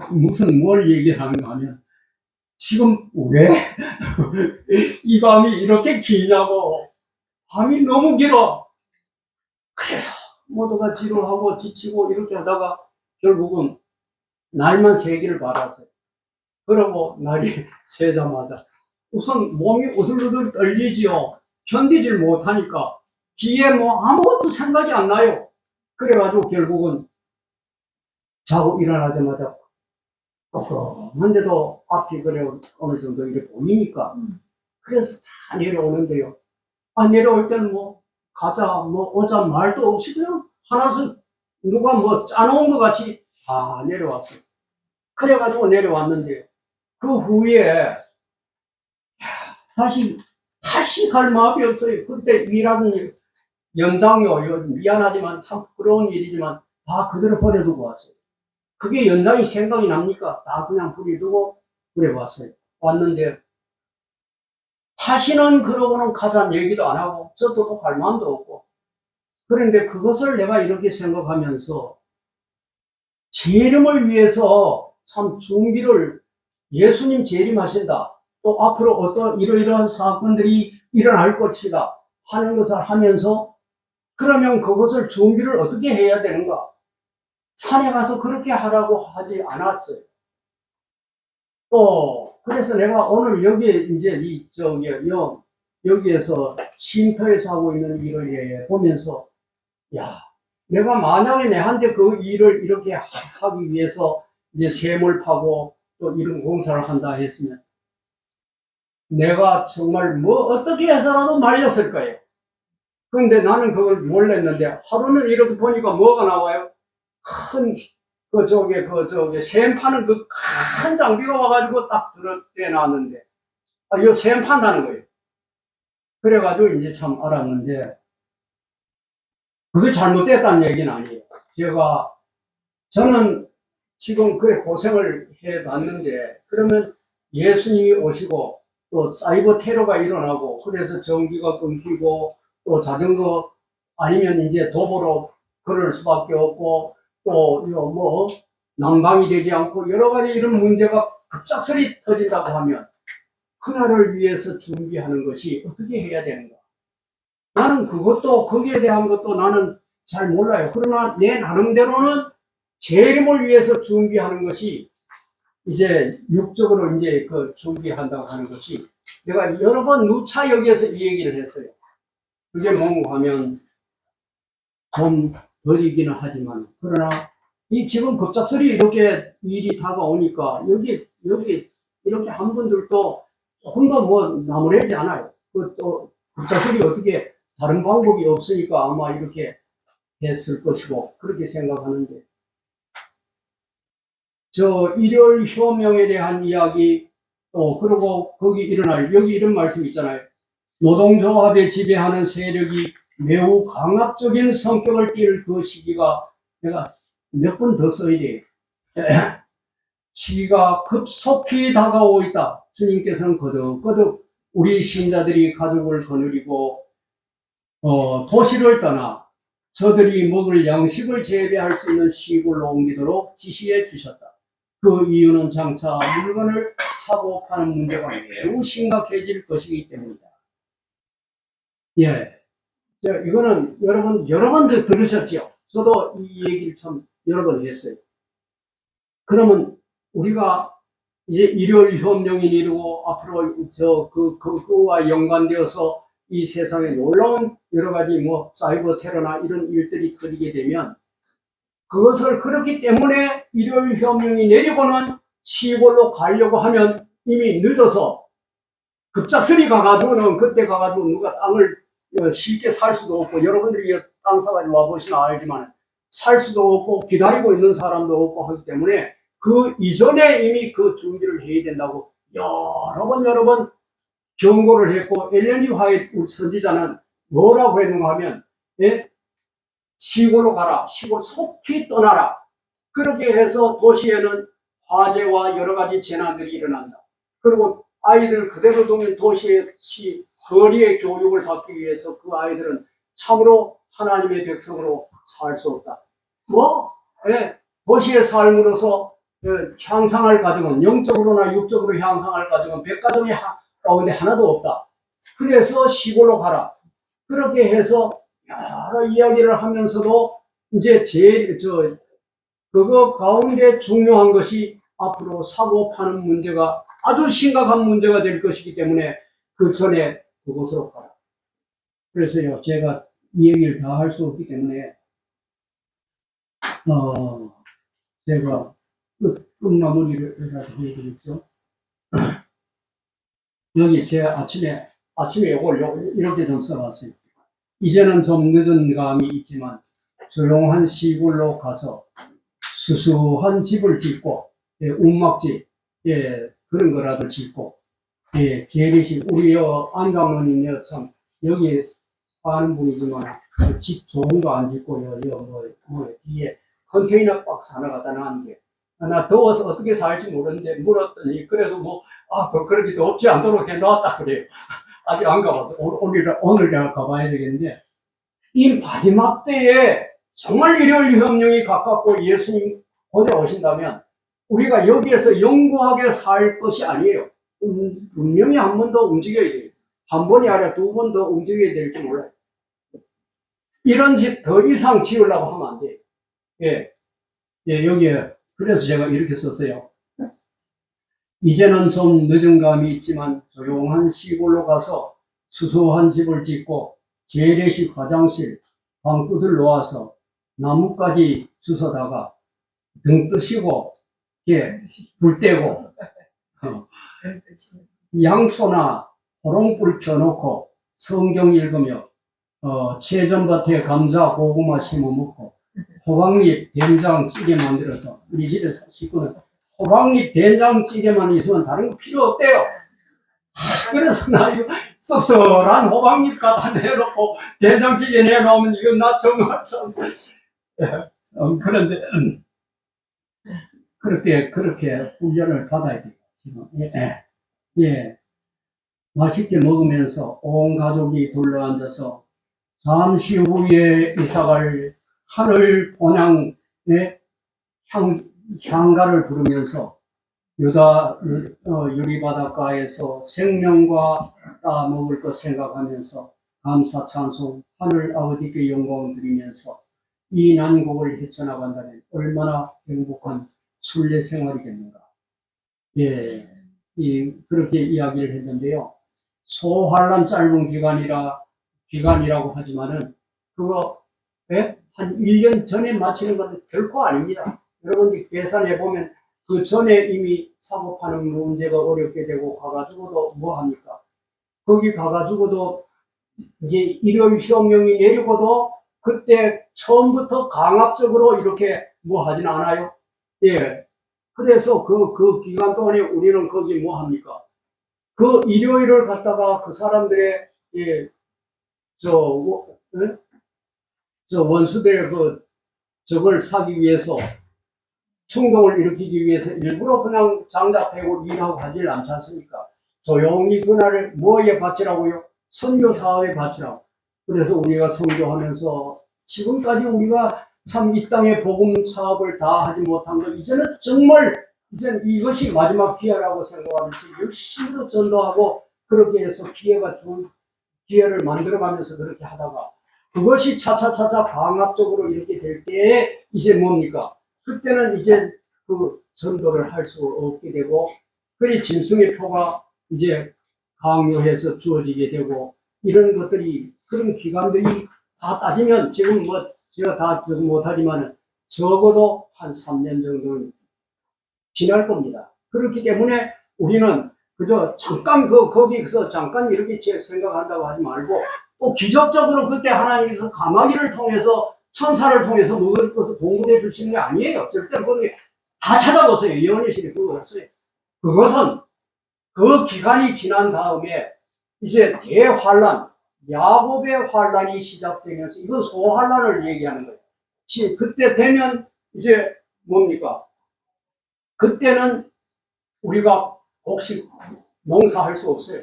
뭘 얘기를 하는가 하면 지금 왜 이 밤이 이렇게 기냐고. 밤이 너무 길어. 그래서 모두가 지루하고 지치고 이렇게 하다가 결국은 날만 새기를 바라세요. 그러고 날이 새자마자 우선 몸이 우들우들 떨리지요. 견디질 못하니까 뒤에 뭐 아무것도 생각이 안 나요. 그래가지고 결국은 자고 일어나자마자 깜깜한데도 앞이 그래 어느 정도 이렇게 보이니까 그래서 다 내려오는데요. 내려올 때는 뭐 가자 뭐 오자 말도 없이 그냥 하나씩 누가 뭐 짜놓은 것 같이 다 내려왔어요. 그래가지고 내려왔는데요. 그 후에 다시 갈 마음이 없어요. 그때 일하는 연장이요. 미안하지만 참 부끄러운 일이지만 다 그대로 버려두고 왔어요. 그게 연장이 생각이 납니까? 다 그냥 버려두고 그래 왔어요. 왔는데 다시는 그러고는 가자는 얘기도 안 하고 저도 갈 마음도 없고 그런데 그것을 내가 이렇게 생각하면서 재림을 위해서 참 준비를 예수님 재림하신다. 또 앞으로 어떤 이러이러한 사건들이 일어날 것이다 하는 것을 하면서 그러면 그것을 준비를 어떻게 해야 되는가? 산에 가서 그렇게 하라고 하지 않았어요. 또 그래서 내가 오늘 여기에 이제 여기에서 쉼터에서 하고 있는 일을 보면서 야, 내가 만약에 내한테 그 일을 이렇게 하기 위해서 이제 샘을 파고 또 이런 공사를 한다 했으면 내가 정말 뭐 어떻게 해서라도 말렸을 거예요. 그런데 나는 그걸 몰랐는데 하루는 이렇게 보니까 뭐가 나와요? 샘 파는 그 큰 장비가 와가지고 딱 들어대놨는데 이거 샘 판다는 거예요. 그래가지고 이제 참 알았는데 그게 잘못됐다는 얘기는 아니에요. 저는 지금 그래 고생을 해봤는데 그러면 예수님이 오시고 또 사이버 테러가 일어나고 그래서 전기가 끊기고 또 자전거 아니면 이제 도보로 걸을 수밖에 없고 또 난방이 되지 않고 여러 가지 이런 문제가 급작스레 터진다고 하면 그날을 위해서 준비하는 것이 어떻게 해야 되는가? 나는 거기에 대한 것도 나는 잘 몰라요. 그러나 내 나름대로는 재림을 위해서 준비하는 것이 이제 육적으로 이제 준비한다고 하는 것이 내가 여러 번 누차 여기에서 이 얘기를 했어요. 그게 뭔가 하면 좀 버리기는 하지만 그러나 이 지금 급작스레 이렇게 일이 다가오니까 여기 이렇게 한 분들도 조금 더 뭐 나무래지 않아요. 그 또 급작스럽게 어떻게 다른 방법이 없으니까 아마 이렇게 했을 것이고 그렇게 생각하는데 저 일요일 효명에 대한 이야기 또 그리고 거기 일어날 여기 이런 말씀 있잖아요. 노동조합에 지배하는 세력이 매우 강압적인 성격을 띨 그 시기가 내가 몇 번 더 써야 돼요. 시기가 급속히 다가오고 있다. 주님께서는 거듭거듭 우리 신자들이 가족을 거느리고 도시를 떠나 저들이 먹을 양식을 재배할 수 있는 시골로 옮기도록 지시해 주셨다. 그 이유는 장차 물건을 사고 파는 문제가 매우 심각해질 것이기 때문이다. 예. 이거는 여러분 여러 번 들으셨죠? 저도 이 얘기를 참 여러 번 했어요. 그러면 우리가 이제 일요일 협령이 이루고 앞으로 그와 연관되어서 이 세상에 놀라운 여러 가지 뭐 사이버 테러나 이런 일들이 터지게 되면 그것을 그렇기 때문에 일요일 협령이 내리고는 시골로 가려고 하면 이미 늦어서 급작스레 가가지고는 그때 가가지고 누가 땅을 쉽게 살 수도 없고 여러분들이 땅 사가지고 와보시면 알지만 살 수도 없고 기다리고 있는 사람도 없고 하기 때문에 그 이전에 이미 그 준비를 해야 된다고 여러 번 경고를 했고 엘렌 화이트 우리 선지자는 뭐라고 했는가 하면 시골로 가라. 시골 속히 떠나라. 그렇게 해서 도시에는 화재와 여러 가지 재난들이 일어난다. 그리고 아이들 그대로 두면 도시의 거리의 교육을 받기 위해서 그 아이들은 참으로 하나님의 백성으로 살 수 없다. 도시의 삶으로서 향상할 가정은 영적으로나 육적으로 향상할 가정은 100가정의 가운데 하나도 없다. 그래서 시골로 가라. 그렇게 해서 여러 이야기를 하면서도 이제 그거 가운데 중요한 것이 앞으로 사고 파는 문제가 아주 심각한 문제가 될 것이기 때문에 그 전에 그곳으로 가라. 그래서요, 제가 이 얘기를 다 할 수 없기 때문에, 제가 끝마무리를 해드리죠. 여기 제 아침에 이걸 이렇게 좀 써봤어요. 이제는 좀 늦은 감이 있지만 조용한 시골로 가서 수수한 집을 짓고 움막집 그런 거라도 짓고 재래식 우리 안장로님 참 여기 사는 분이지만 집 좋은 거 안 짓고요 뒤에 컨테이너 박스 하나 갖다 놨는데 나 더워서 어떻게 살지 모르는데 물었더니 그래도 그렇게 덥지 않도록 해놨다 그래요. 아직 안 가봐서 오늘 내가 가봐야 되겠는데 이 마지막 때에 정말 일요일 협령이 가깝고 예수님 곧 오신다면 우리가 여기에서 영구하게 살 것이 아니에요. 분명히 한 번 더 움직여야 돼요. 한 번이 아니라 두 번 더 움직여야 될지 몰라요. 이런 집 더 이상 지으려고 하면 안 돼요. 여기에 그래서 제가 이렇게 썼어요. 이제는 좀 늦은 감이 있지만 조용한 시골로 가서 수수한 집을 짓고 재래식 화장실, 방구들 놓아서 나뭇가지 주워다가 등 뜨시고 불 떼고 양초나 호롱불 켜놓고 성경 읽으며 채전밭에 감자, 고구마 심어 먹고 호박잎, 된장찌개 만들어서 우리 집에 식구는 호박잎, 된장찌개만 있으면 다른 거 필요 없대요. 그래서 나 이거 섭섭한 호박잎 갖다 내놓고 된장찌개 내놓으면 이건 나 정말 참 그런데 그렇게 훈련을 받아야 돼요. 지금 맛있게 먹으면서 온 가족이 둘러앉아서 잠시 후에 이사갈 하늘 본향의 향가를 부르면서 유다 유리바닷가에서 생명과 따 먹을 것 생각하면서 감사 찬송 하늘 아버지께 영광을 드리면서 이 난국을 헤쳐나간다면 얼마나 행복한 순례 생활이겠는가. 그렇게 이야기를 했는데요. 소환란 짧은 기간이라고 하지만은 그거 한 1년 전에 마치는 건 결코 아닙니다. 여러분들이 계산해 보면 그 전에 이미 사고 파는 문제가 어렵게 되고 가가지고도 뭐 합니까? 거기 가가지고도 이제 일요일 시험령이 내리고도 그때 처음부터 강압적으로 이렇게 뭐 하진 않아요. 예. 그래서 그 기간 동안에 우리는 거기 뭐 합니까? 그 일요일을 갖다가 그 사람들의, 예, 예? 원수들의 적을 사기 위해서 충동을 일으키기 위해서 일부러 그냥 장작패고 일하고 하질 않지 않습니까? 조용히 그날을 뭐에 바치라고요? 선교 사업에 바치라고. 그래서 우리가 선교하면서 지금까지 우리가 참 이 땅의 복음 사업을 다 하지 못한 거 이제는 정말 이제 이것이 마지막 기회라고 생각하면서 열심히 전도하고 그렇게 해서 기회를 만들어가면서 그렇게 하다가 그것이 차차차차 강압적으로 이렇게 될 때에 이제 뭡니까? 그때는 이제 그 전도를 할 수 없게 되고, 그리 짐승의 표가 이제 강요해서 주어지게 되고, 이런 것들이, 그런 기간들이 다 따지면 지금 뭐 제가 다 못하지만 적어도 한 3년 정도는 지날 겁니다. 그렇기 때문에 우리는 그저 잠깐 거기서 잠깐 이렇게 생각한다고 하지 말고 또 기적적으로 그때 하나님께서 가마귀를 통해서 천사를 통해서 먹을 것을 공급해 주시는 게 아니에요. 절대로 거기 다 찾아보세요. 예언의실에 그거 없어요. 그것은 그 기간이 지난 다음에 이제 대환란, 야곱의 환란이 시작되면서 이건 소환란을 얘기하는 거예요. 그때 되면 이제 뭡니까? 그때는 우리가 혹시 농사할 수 없어요.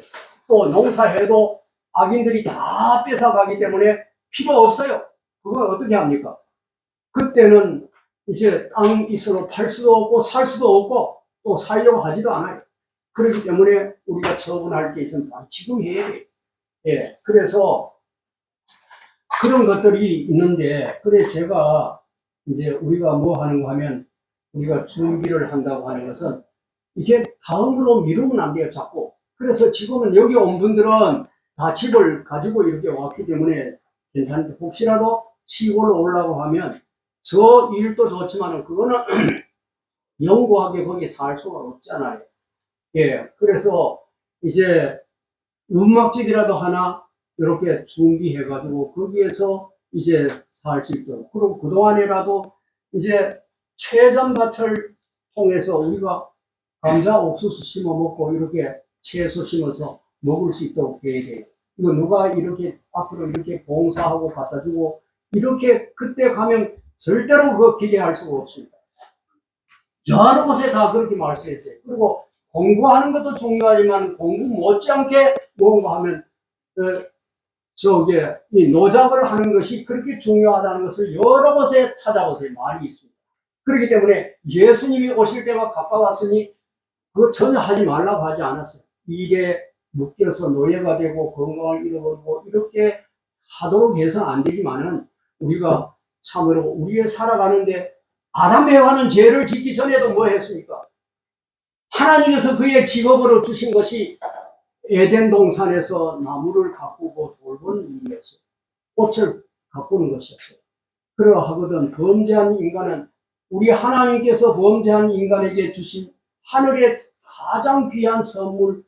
또 농사해도 악인들이 다 뺏어가기 때문에 필요 없어요. 그걸 어떻게 합니까? 그때는 이제 땅 있어도 팔 수도 없고 살 수도 없고 또 살려고 하지도 않아요. 그렇기 때문에 우리가 처분할 게 있으면 지금 해야 돼요. 예, 그래서 그런 것들이 있는데, 그래 제가 이제 우리가 뭐 하는가 하면 우리가 준비를 한다고 하는 것은 이게 다음으로 미루면 안 돼요, 자꾸. 그래서 지금은 여기 온 분들은 다 집을 가지고 이렇게 왔기 때문에 괜찮은데, 혹시라도 시골로 오려고 하면 저 일도 좋지만 그거는 영구하게 거기 살 수가 없잖아요. 예, 그래서 이제 음악집이라도 하나 이렇게 준비해가지고 거기에서 이제 살 수 있도록. 그리고 그동안이라도 이제 최전밭을 통해서 우리가 감자, 옥수수 심어 먹고 이렇게 채소 심어서 먹을 수 있도록 해야 돼요. 이거 누가 이렇게 앞으로 이렇게 봉사하고 갖다 주고 이렇게 그때 가면 절대로 그거 기대할 수가 없습니다. 여러 곳에 다 그렇게 말씀했어요. 그리고 공부하는 것도 중요하지만 공부 못지않게 뭔가 하면 이 노작을 하는 것이 그렇게 중요하다는 것을 여러 곳에 찾아보세요. 많이 있습니다. 그렇기 때문에 예수님이 오실 때가 가까웠으니 그거 전혀 하지 말라고 하지 않았어요. 일에 묶여서 노예가 되고 건강을 잃어버리고 이렇게 하도록 해서는 안 되지만은 우리가 참으로 우리의 살아가는데 아담 에와는 죄를 짓기 전에도 뭐 했습니까? 하나님께서 그의 직업으로 주신 것이 에덴 동산에서 나무를 가꾸고 돌보는 일이었어요. 꽃을 가꾸는 것이었어요. 그러하거든 범죄한 인간은 우리 하나님께서 범죄한 인간에게 주신 하늘의 가장 귀한 선물,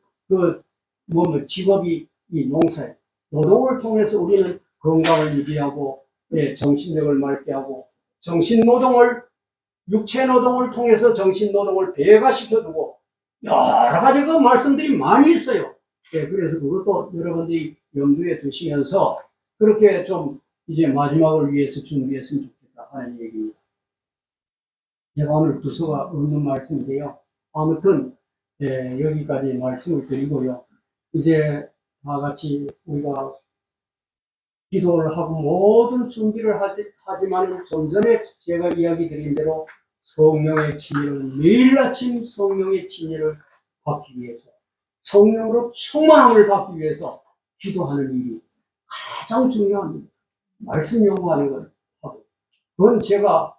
직업이 이 농사예요. 노동을 통해서 우리는 건강을 유지하고, 정신력을 맑게 하고, 육체 노동을 통해서 정신 노동을 배가시켜두고, 여러 가지 그 말씀들이 많이 있어요. 그래서 그것도 여러분들이 염두에 두시면서, 그렇게 좀 이제 마지막을 위해서 준비했으면 좋겠다 하는 얘기입니다. 제가 오늘 두서가 없는 말씀인데요. 아무튼 여기까지 말씀을 드리고요. 이제 다 같이 우리가 기도를 하고 모든 준비를 하지만 좀 전에 제가 이야기 드린 대로 성령의 친일을 매일 아침 성령의 친일을 받기 위해서 성령으로 충만함을 받기 위해서 기도하는 일이 가장 중요합니다. 말씀 연구하는 건 하고 그건 제가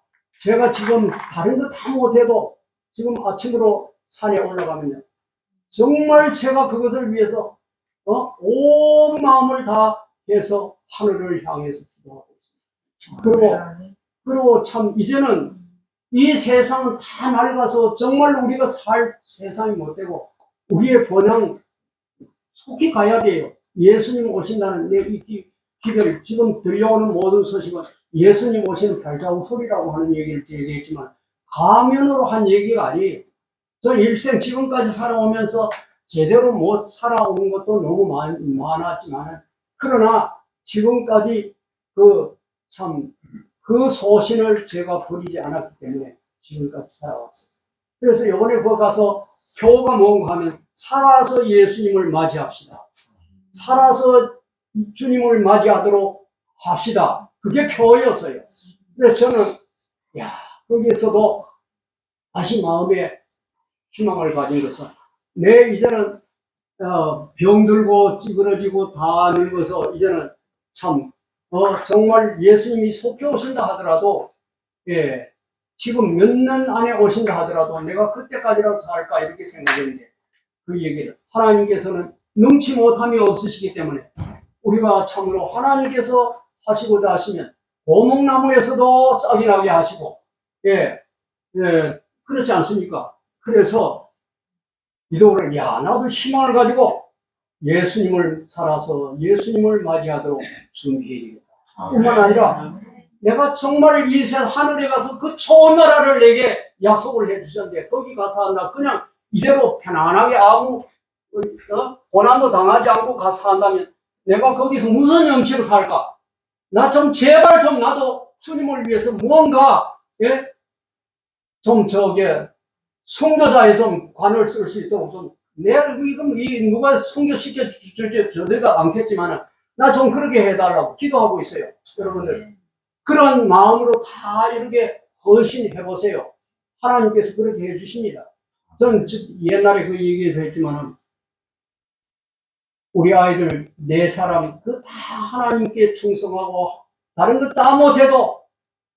지금 다른 거 다 못해도 지금 아침으로 산에 올라가면요. 정말 제가 그것을 위해서 온 마음을 다해서 하늘을 향해서 기도하고 있습니다. 그리고 참 이제는 이 세상은 다 낡아서 정말 우리가 살 세상이 못되고 우리의 본향 속히 가야 돼요. 예수님 오신다는 이 기별, 지금 들려오는 모든 소식은 예수님 오시는 발자국 소리라고 하는 얘기를 얘기했지만 가면으로 한 얘기가 아니에요. 저 일생 지금까지 살아오면서 제대로 못 살아온 것도 너무 많았지만 그러나 지금까지 그 소신을 제가 버리지 않았기 때문에 지금까지 살아왔어요. 그래서 이번에 거기 가서 교가 뭔가 하면 살아서 예수님을 맞이합시다. 살아서 주님을 맞이하도록 합시다. 그게 표였어요. 그래서 저는 거기에서도 다시 마음에 희망을 가진 것은 이제는 병들고 찌그러지고 다 늙어서 이제는 정말 예수님이 속히 오신다 하더라도 지금 몇 년 안에 오신다 하더라도 내가 그때까지라도 살까 이렇게 생각했는데 그 얘기를 하나님께서는 능치 못함이 없으시기 때문에 우리가 참으로 하나님께서 하시고자 하시면 고목나무에서도 싹이 나게 하시고 그렇지 않습니까? 그래서 이도를 나도 희망을 가지고 예수님을 살아서 예수님을 맞이하도록 준비해야 되겠다. 뿐만 아니라 내가 정말 이 하늘에 가서 그 좋은 나라를 내게 약속을 해주셨는데 거기 가서 나 그냥 이대로 편안하게 아무 고난도 당하지 않고 가서 한다면 내가 거기서 무슨 영치로 살까? 나 좀 제발 좀 나도 주님을 위해서 무언가 순교자에 좀 관을 쓸 수 있도록 좀 내가 누가 순교시켜 주지가 않겠지만 나 좀 그렇게 해달라고 기도하고 있어요. 여러분들 그런 마음으로 다 이렇게 헌신해 보세요. 하나님께서 그렇게 해주십니다. 저는 옛날에 그 얘기도 했지만 우리 아이들 4사람 다 하나님께 충성하고 다른 것 다 못해도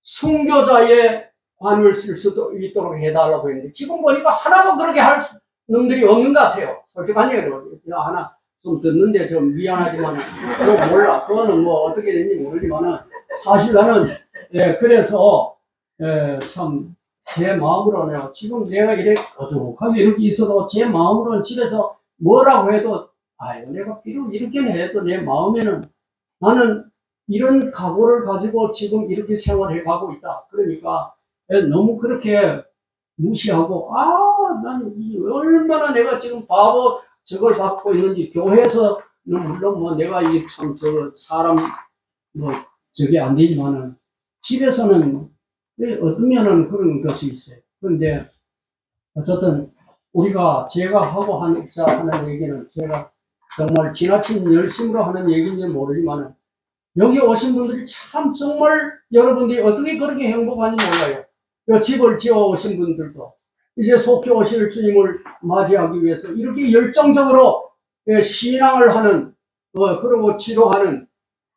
순교자의 관을 쓸 수도 있도록 해달라고 했는데 지금 보니까 하나도 그렇게 할 놈들이 없는 것 같아요. 솔직한 얘기로 하나 좀 듣는데 좀 미안하지만 그거 몰라. 그거는 뭐 어떻게 되는지 모르지만은 사실 나는 그래서 참 제 마음으로는 지금 내가 이렇게 거룩하게 이렇게 있어도 제 마음으로는 집에서 뭐라고 해도 내가 비록 이렇게는 해도 내 마음에는 나는 이런 각오를 가지고 지금 이렇게 생활해 가고 있다. 그러니까 너무 그렇게 무시하고 나는 얼마나 내가 지금 바보 저걸 받고 있는지 교회에서는 물론 뭐 내가 이게 참 사람 뭐 저게 안 되지만은 집에서는 어쩌면은 그런 것이 있어요. 그런데 어쨌든 제가 하고 하는 얘기는 제가 정말 지나친 열심으로 하는 얘기인지 모르지만 여기 오신 분들이 참 정말 여러분들이 어떻게 그렇게 행복한지 몰라요. 집을 지어 오신 분들도 이제 속히 오실 주님을 맞이하기 위해서 이렇게 열정적으로 신앙을 하는 그리고 지도하는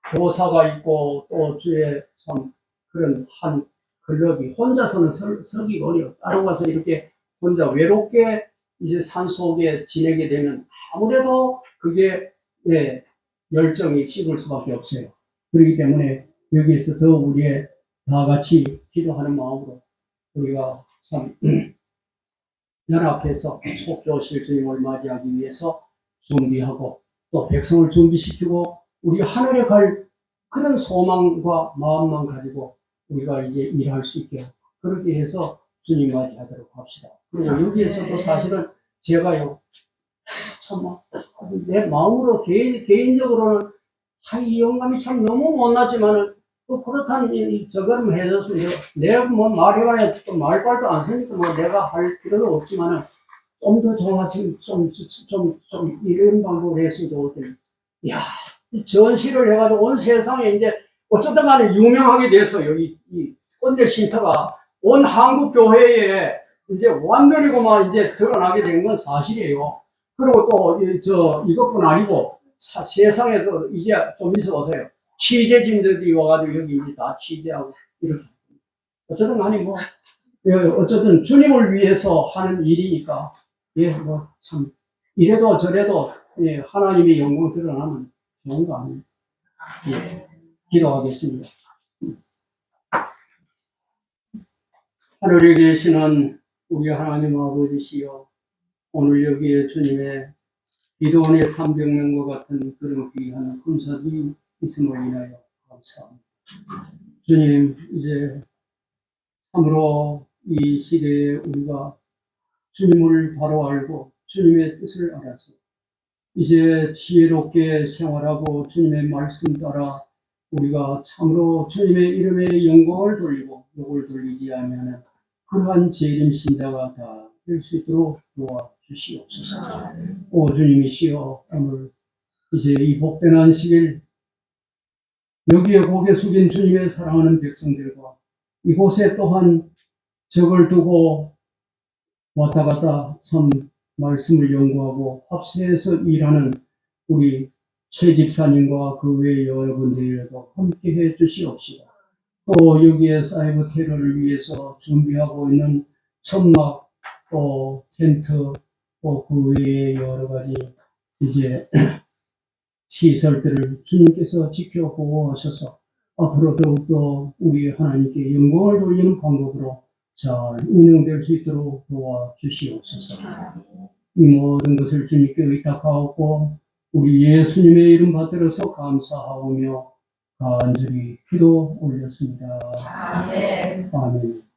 교사가 있고 또 주의 참 그런 한 클럽이 혼자서는 서기가 어려워. 따로 가서 이렇게 혼자 외롭게 이제 산속에 지내게 되면 아무래도 그게 열정이 식을 수밖에 없어요. 그렇기 때문에 여기에서 더 우리의 다 같이 기도하는 마음으로 우리가 참 연합해서 속히 오실 주님을 맞이하기 위해서 준비하고 또 백성을 준비시키고 우리 하늘에 갈 그런 소망과 마음만 가지고 우리가 이제 일할 수 있게 그렇게 해서 주님 맞이하도록 합시다. 그리고 여기에서도 사실은 제가요 참 내 마음으로 개인적으로는 이 영감이 참 너무 못났지만은 또 그렇다는 저거는 해줘서 내가 뭐 말해봐야 또 말빨도 안 쓰니까 뭐 내가 할 필요는 없지만은 좀 더 좋아지면 좀 이런 방법을 했으면 좋을 텐데 전시를 해가지고 온 세상에 이제 어쩌든 간에 유명하게 됐어요. 이 꼰대 쉼터가 온 한국 교회에 이제 완전히고만 이제 드러나게 된 건 사실이에요. 그리고 또 이것뿐 아니고 세상에도 이제 좀 있어보세요. 취재진들이 와가지고 여기 이제 다 취재하고 이렇게 어쩌든 간에 뭐 어쨌든 주님을 위해서 하는 일이니까 뭐 참 이래도 저래도 하나님의 영광 드러나면 좋은 거 아니에요. 기도하겠습니다. 하늘에 계시는 우리 하나님 아버지시여, 오늘 여기에 주님의 기도원의 300명과 같은 그런 귀한 군사들이 있음을 인하여 감사합니다. 주님, 이제 참으로 이 시대에 우리가 주님을 바로 알고 주님의 뜻을 알아서 이제 지혜롭게 생활하고 주님의 말씀 따라 우리가 참으로 주님의 이름에 영광을 돌리고 욕을 돌리지 않으면 그러한 재림 신자가 다 될 수 있도록 도와주시옵소서. 오 주님이시여, 오늘 이제 이 복된 안식일 여기에 고개 숙인 주님의 사랑하는 백성들과 이곳에 또한 적을 두고 왔다 갔다 참 말씀을 연구하고 합세해서 일하는 우리 최 집사님과 그 외의 여러분들에도 함께 해 주시옵시다. 또 여기에 사이버 테러를 위해서 준비하고 있는 천막, 또 텐트, 또 그 외의 여러 가지 이제 시설들을 주님께서 지켜 보호하셔서 앞으로 더욱더 우리 하나님께 영광을 돌리는 방법으로 잘 운영될 수 있도록 도와주시옵소서. 이 모든 것을 주님께 의탁하옵고 우리 예수님의 이름 받들어서 감사하오며 간절히 기도 올렸습니다. 아멘. 아멘.